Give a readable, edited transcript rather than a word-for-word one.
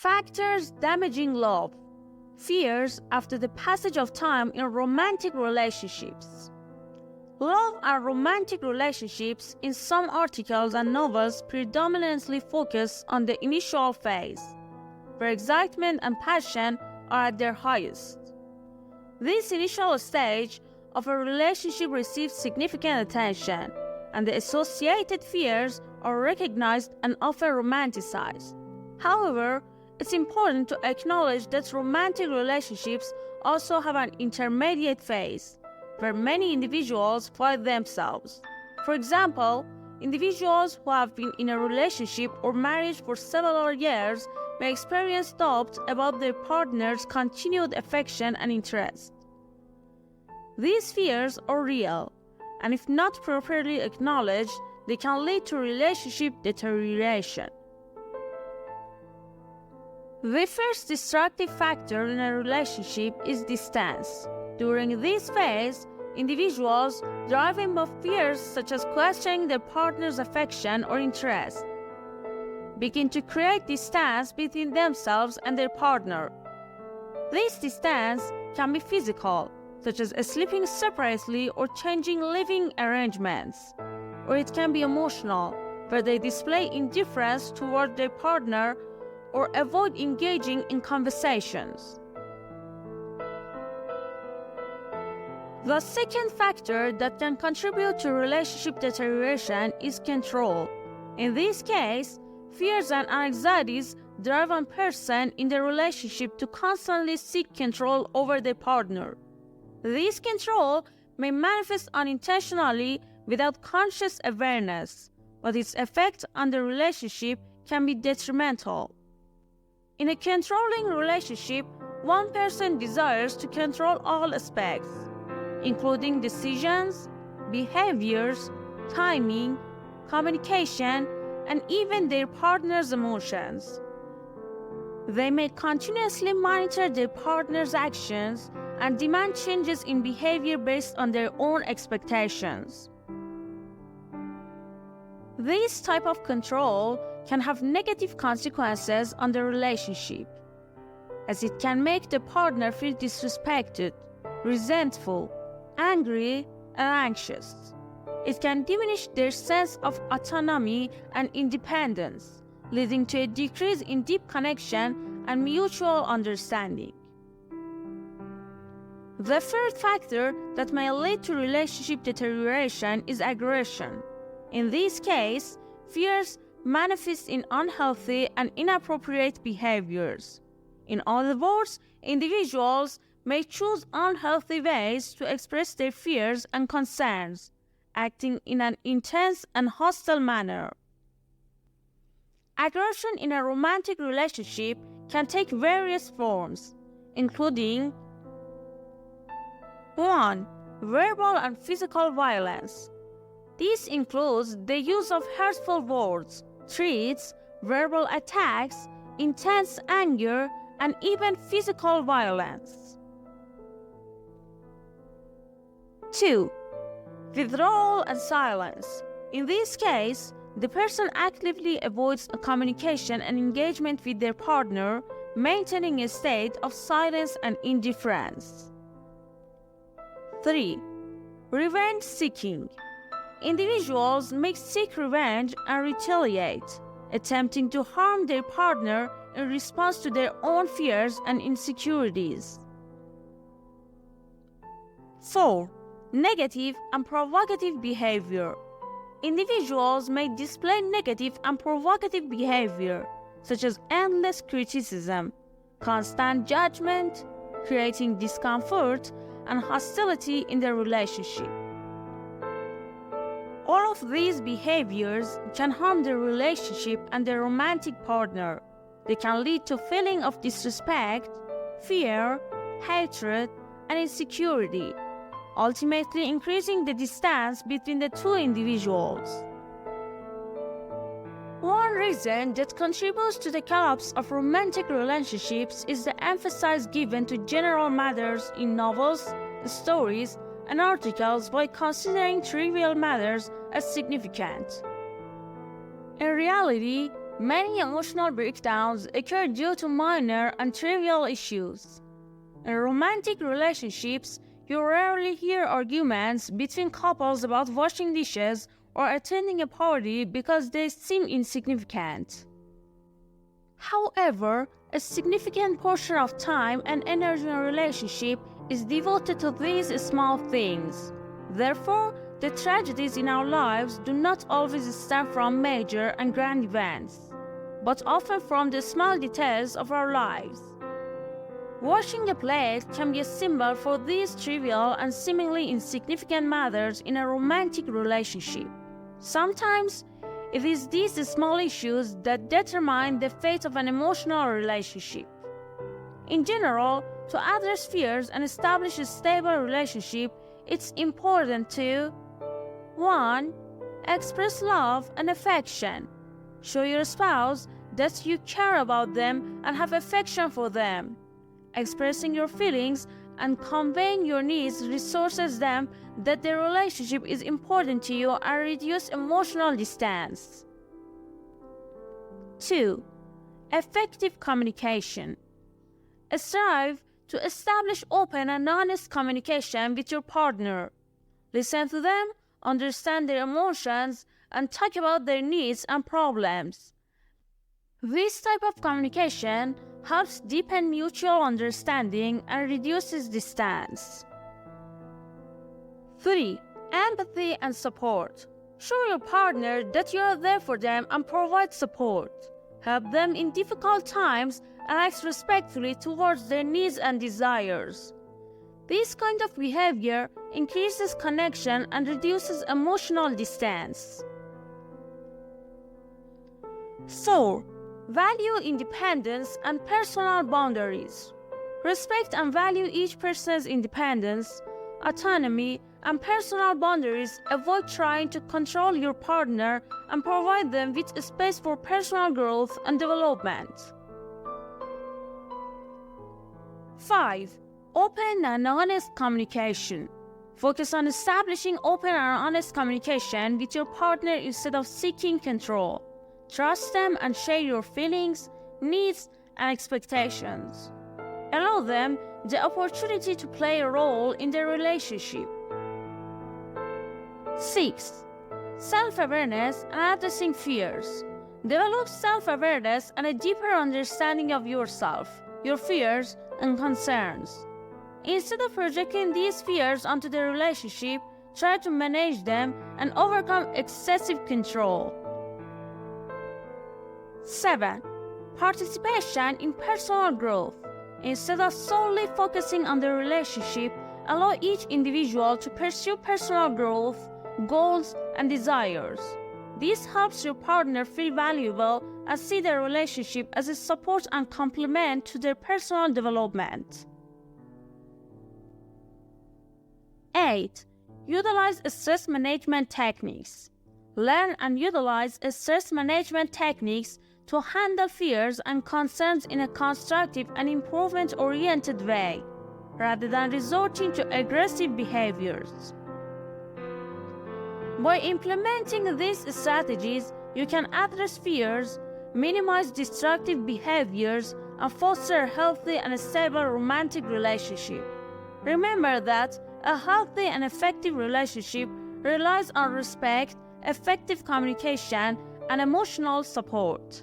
Factors damaging love. Fears after the passage of time in romantic relationships. Love and romantic relationships in some articles and novels predominantly focus on the initial phase, where excitement and passion are at their highest. This initial stage of a relationship receives significant attention, and the associated fears are recognized and often romanticized. However, it's important to acknowledge that romantic relationships also have an intermediate phase, where many individuals find themselves. For example, individuals who have been in a relationship or marriage for several years may experience doubts about their partner's continued affection and interest. These fears are real, and if not properly acknowledged, they can lead to relationship deterioration. The first destructive factor in a relationship is distance. During this phase, individuals, driven by fears such as questioning their partner's affection or interest, begin to create distance between themselves and their partner. This distance can be physical, such as sleeping separately or changing living arrangements, or it can be emotional, where they display indifference toward their partner or avoid engaging in conversations. The second factor that can contribute to relationship deterioration is control. In this case, fears and anxieties drive a person in the relationship to constantly seek control over their partner. This control may manifest unintentionally without conscious awareness, but its effect on the relationship can be detrimental. In a controlling relationship, one person desires to control all aspects, including decisions, behaviors, timing, communication, and even their partner's emotions. They may continuously monitor their partner's actions and demand changes in behavior based on their own expectations. This type of control can have negative consequences on the relationship, as it can make the partner feel disrespected, resentful, angry, and anxious. It can diminish their sense of autonomy and independence, leading to a decrease in deep connection and mutual understanding. The third factor that may lead to relationship deterioration is aggression. In this case, fears manifest in unhealthy and inappropriate behaviors. In other words, individuals may choose unhealthy ways to express their fears and concerns, acting in an intense and hostile manner. Aggression in a romantic relationship can take various forms, including 1. Verbal and physical violence. This includes the use of hurtful words, threats, verbal attacks, intense anger, and even physical violence. 2. Withdrawal and silence. In this case, the person actively avoids a communication and engagement with their partner, maintaining a state of silence and indifference. 3. Revenge seeking. Individuals may seek revenge and retaliate, attempting to harm their partner in response to their own fears and insecurities. 4. Negative and provocative behavior. Individuals may display negative and provocative behavior, such as endless criticism, constant judgment, creating discomfort, and hostility in the relationship. All of these behaviors can harm the relationship and the romantic partner. They can lead to feeling of disrespect, fear, hatred, and insecurity, ultimately increasing the distance between the two individuals. One reason that contributes to the collapse of romantic relationships is the emphasis given to general matters in novels, stories, and articles while considering trivial matters as significant. In reality, Many emotional breakdowns occur due to minor and trivial issues. In romantic relationships, you rarely hear arguments between couples about washing dishes or attending a party because they seem insignificant. However, a significant portion of time and energy in a relationship is devoted to these small things. Therefore, the tragedies in our lives do not always stem from major and grand events, but often from the small details of our lives. Washing a plate can be a symbol for these trivial and seemingly insignificant matters in a romantic relationship. Sometimes, it is these small issues that determine the fate of an emotional relationship. In general, to address fears and establish a stable relationship, it's important to 1. Express love and affection. Show your spouse that you care about them and have affection for them. Expressing your feelings and conveying your needs reassures them that the relationship is important to you and reduce emotional distance. 2. Effective communication. Strive to establish open and honest communication with your partner. Listen to them, understand their emotions, and talk about their needs and problems. This type of communication helps deepen mutual understanding and reduces distance. 3. Empathy and support. Show your partner that you are there for them and provide support. Help them in difficult times and act respectfully towards their needs and desires. This kind of behavior increases connection and reduces emotional distance. So, value independence and personal boundaries. Respect and value each person's independence, autonomy, and personal boundaries. Avoid trying to control your partner and provide them with space for personal growth and development. 5. Open and honest communication. Focus on establishing open and honest communication with your partner instead of seeking control. Trust them and share your feelings, needs, and expectations. Allow them the opportunity to play a role in the relationship. 6. Self-awareness and addressing fears. Develop self-awareness and a deeper understanding of yourself, your fears, and concerns. Instead of projecting these fears onto the relationship, try to manage them and overcome excessive control. 7. Participation in personal growth. Instead of solely focusing on the relationship, allow each individual to pursue personal growth, goals, and desires. This helps your partner feel valuable and see the relationship as a support and complement to their personal development. 8. Utilize stress management techniques. Learn and utilize stress management techniques to handle fears and concerns in a constructive and improvement-oriented way, rather than resorting to aggressive behaviors. By implementing these strategies, you can address fears, minimize destructive behaviors, and foster a healthy and stable romantic relationship. Remember that a healthy and effective relationship relies on respect, effective communication, and emotional support.